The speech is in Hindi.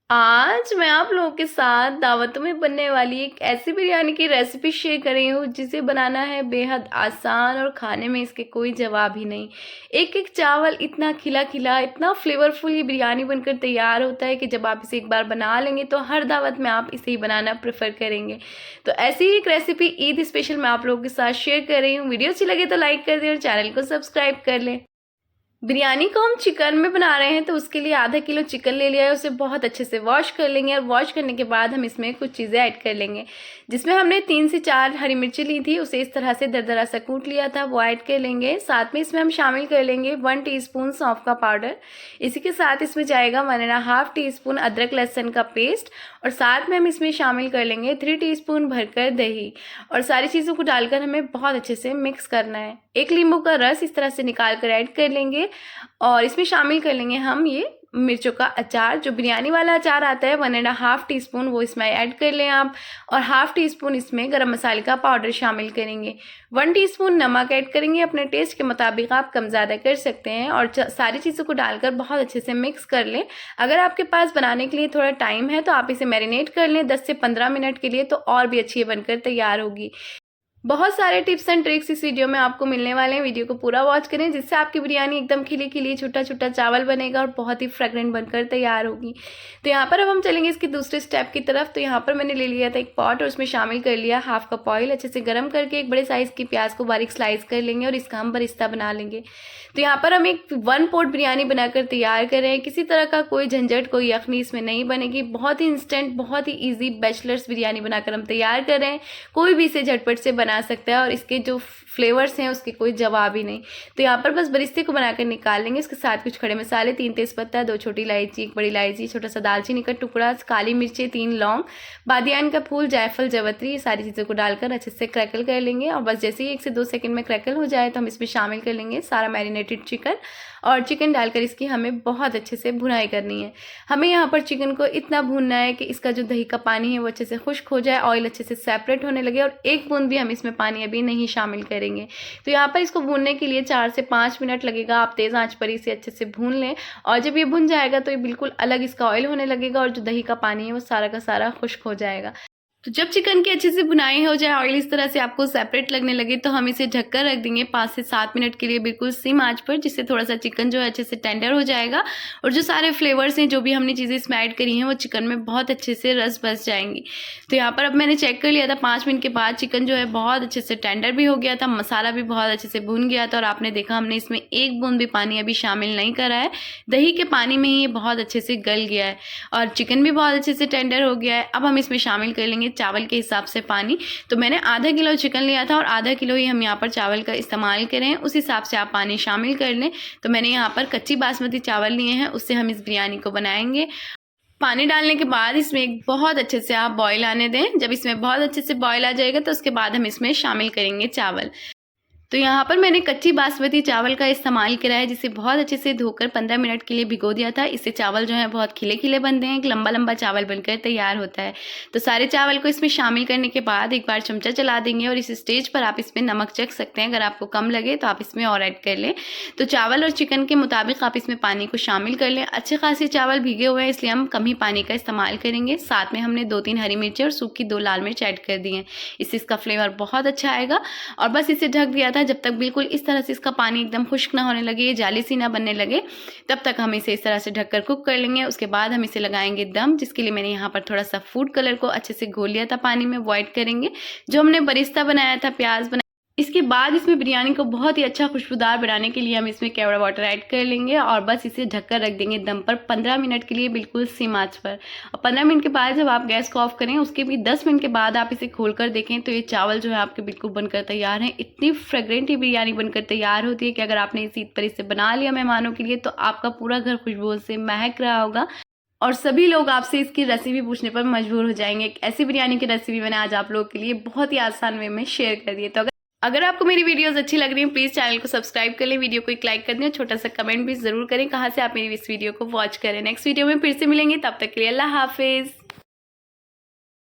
आज मैं आप लोगों के साथ दावतों में बनने वाली एक ऐसी बिरयानी की रेसिपी शेयर कर रही हूँ जिसे बनाना है बेहद आसान और खाने में इसके कोई जवाब ही नहीं। एक एक चावल इतना खिला खिला, इतना फ्लेवरफुल ये बिरयानी बनकर तैयार होता है कि जब आप इसे एक बार बना लेंगे तो हर दावत में आप इसे ही बनाना प्रेफर करेंगे। तो ऐसी ही एक रेसिपी ईद स्पेशल मैं आप लोगों के साथ शेयर कर रही हूँ। वीडियो अच्छी लगे तो लाइक कर दें और चैनल को सब्सक्राइब कर लें। बिरयानी को हम चिकन में बना रहे हैं तो उसके लिए आधा किलो चिकन ले लिया है। उसे बहुत अच्छे से वॉश कर लेंगे और वॉश करने के बाद हम इसमें कुछ चीज़ें ऐड कर लेंगे। जिसमें हमने 3 से 4 हरी मिर्ची ली थी, उसे इस तरह से दरदरा सा कूट लिया था, वो ऐड कर लेंगे। साथ में इसमें हम शामिल कर लेंगे 1 टीस्पून सौंफ का पाउडर। इसी के साथ इसमें जाएगा 1.5 टीस्पून अदरक लहसुन का पेस्ट और साथ में हम इसमें शामिल कर लेंगे 3 टीस्पून भरकर दही। और सारी चीज़ों को डालकर हमें बहुत अच्छे से मिक्स करना है। 1 नींबू का रस इस तरह से निकाल कर ऐड कर लेंगे और इसमें शामिल कर लेंगे हम ये मिर्चों का अचार। जो बिरयानी वाला अचार आता है 1.5 टीस्पून, वो इसमें ऐड कर लें आप। और 1/2 टीस्पून इसमें गरम मसाले का पाउडर शामिल करेंगे। 1 टीस्पून नमक ऐड करेंगे, अपने टेस्ट के मुताबिक आप कम ज़्यादा कर सकते हैं। और सारी चीज़ों को डालकर बहुत अच्छे से मिक्स कर लें। अगर आपके पास बनाने के लिए थोड़ा टाइम है तो आप इसे मैरिनेट कर लें 10 से 15 मिनट के लिए, तो और भी अच्छी बनकर तैयार होगी। बहुत सारे टिप्स एंड ट्रिक्स इस वीडियो में आपको मिलने वाले हैं। वीडियो को पूरा वॉच करें जिससे आपकी बिरयानी एकदम खिली खिली छोटा छोटा चावल बनेगा और बहुत ही फ्रेगरेंट बनकर तैयार होगी। तो यहाँ पर अब हम चलेंगे इसके दूसरे स्टेप की तरफ। तो यहाँ पर मैंने ले लिया था एक पॉट और उसमें शामिल कर लिया 1/2 कप ऑयल। अच्छे से गर्म करके एक बड़े साइज़ की प्याज को बारीक स्लाइस कर लेंगे और इसका हम बरिस्ता बना लेंगे। तो यहाँ पर हम एक 1 पॉट बिरयानी बनाकर तैयार कर रहे हैं। किसी तरह का कोई झंझट, कोई यखनी इसमें नहीं बनेगी। बहुत ही इंस्टेंट, बहुत ही ईजी बैचलर्स बिरयानी बनाकर हम तैयार कर रहे हैं। कोई भी इसे झटपट से बना सकता है और इसके जो फ्लेवर्स हैं उसके कोई जवाब ही नहीं। तो यहाँ पर बस बरिस्ते को बनाकर निकाल लेंगे। इसके साथ कुछ खड़े मसाले, 3 तेज़पत्ता, 2 छोटी इलायची, 1 बड़ी इलायची, छोटा सा दालचीनी का टुकड़ा, काली मिर्चें, 3 लौंग, बादियान का फूल, जायफल, जवत्री, ये सारी चीज़ों को डालकर अच्छे से क्रैकल कर लेंगे। और बस जैसे ही 1 से 2 सेकंड में क्रैकल हो जाए तो हम इसमें शामिल कर लेंगे सारा मैरिनेटेड चिकन। और चिकन डालकर इसकी हमें बहुत अच्छे से भुनाई करनी है। हमें यहाँ पर चिकन को इतना भूनना है कि इसका जो दही का पानी है वो अच्छे से खुश्क हो जाए, ऑयल अच्छे से सेपरेट होने लगे और 1 बूंद भी हम इसमें पानी अभी नहीं शामिल करेंगे। तो यहाँ पर इसको भूनने के लिए 4 से 5 मिनट लगेगा। आप तेज़ आंच पर इसे अच्छे से भून लें और जब ये भुन जाएगा तो ये बिल्कुल अलग इसका ऑयल होने लगेगा और जो दही का पानी है वो सारा का सारा खुश्क हो जाएगा। तो जब चिकन की अच्छे से भुनाई हो जाए, ऑयल इस तरह से आपको सेपरेट लगने लगे, तो हम इसे ढककर रख देंगे 5 से 7 मिनट के लिए बिल्कुल सिम आंच पर, जिससे थोड़ा सा चिकन जो है अच्छे से टेंडर हो जाएगा और जो सारे फ्लेवर्स हैं, जो भी हमने चीज़ें इसमें ऐड करी हैं, वो चिकन में बहुत अच्छे से रस बस जाएंगी। तो यहाँ पर अब मैंने चेक कर लिया था 5 मिनट के बाद चिकन जो है बहुत अच्छे से टेंडर भी हो गया था, मसाला भी बहुत अच्छे से भुन गया था और आपने देखा हमने इसमें 1 बूंद भी पानी अभी शामिल नहीं करा है। दही के पानी में ही ये बहुत अच्छे से गल गया है और चिकन भी बहुत अच्छे से टेंडर हो गया है। अब हम इसमें शामिल कर लेंगे चावल के हिसाब से पानी। तो मैंने आधा किलो चिकन लिया था और आधा किलो ही हम यहाँ पर चावल का इस्तेमाल करें, उस हिसाब से आप पानी शामिल कर लें। तो मैंने यहाँ पर कच्ची बासमती चावल लिए हैं, उससे हम इस बिरयानी को बनाएंगे। पानी डालने के बाद इसमें एक बहुत अच्छे से आप बॉईल आने दें। जब इसमें बहुत अच्छे से बॉईल आ जाएगा तो उसके बाद हम इसमें शामिल करेंगे चावल। तो यहाँ पर मैंने कच्ची बासमती चावल का इस्तेमाल किया है, जिसे बहुत अच्छे से धोकर 15 मिनट के लिए भिगो दिया था। इससे चावल जो है बहुत खिले खिले बनते हैं, एक लंबा लंबा चावल बनकर तैयार होता है। तो सारे चावल को इसमें शामिल करने के बाद एक बार चमचा चला देंगे और इस स्टेज पर आप इसमें नमक चख सकते हैं। अगर आपको कम लगे तो आप इसमें और ऐड कर लें। तो चावल और चिकन के मुताबिक आप इसमें पानी को शामिल कर लें। अच्छे खासे चावल भीगे हुए हैं इसलिए हम कम ही पानी का इस्तेमाल करेंगे। साथ में हमने 2-3 हरी मिर्चें और सूखी 2 लाल मिर्च ऐड कर दी हैं, इससे इसका फ्लेवर बहुत अच्छा आएगा। और बस इसे ढक दिया था जब तक बिल्कुल इस तरह से इसका पानी एकदम खुश्क ना होने लगे, जाली सी ना बनने लगे, तब तक हम इसे इस तरह से ढककर कुक कर लेंगे। उसके बाद हम इसे लगाएंगे दम, जिसके लिए मैंने यहाँ पर थोड़ा सा फूड कलर को अच्छे से घोल लिया था पानी में, वो ऐड करेंगे। जो हमने बरिस्ता बनाया था, प्याज बनाया, इसके बाद इसमें बिरयानी को बहुत ही अच्छा खुशबूदार बनाने के लिए हम इसमें केवड़ा वाटर ऐड कर लेंगे और बस इसे ढककर रख देंगे दम पर 15 मिनट के लिए बिल्कुल सिम आंच पर। और 15 मिनट के बाद जब आप गैस को ऑफ करें, उसके भी 10 मिनट के बाद आप इसे खोलकर देखें तो ये चावल जो है आपके बिल्कुल बनकर तैयार हैं। इतनी फ्रेगरेंट ये बिरयानी बनकर तैयार होती है कि अगर आपने इस ईद पर इसे बना लिया मेहमानों के लिए तो आपका पूरा घर खुशबू से महक रहा होगा और सभी लोग आपसे इसकी रेसिपी पूछने पर मजबूर हो जाएंगे। एक ऐसी बिरयानी की रेसिपी मैंने आज आप लोगों के लिए बहुत ही आसान वे में शेयर कर दी है। तो अगर आपको मेरी वीडियोस अच्छी लग रही हैं, प्लीज़ चैनल को सब्सक्राइब कर लें, वीडियो को एक लाइक कर दें और छोटा सा कमेंट भी ज़रूर करें कहाँ से आप मेरी इस वीडियो को वॉच करें। नेक्स्ट वीडियो में फिर से मिलेंगे, तब तक के लिए अल्लाह हाफिज़।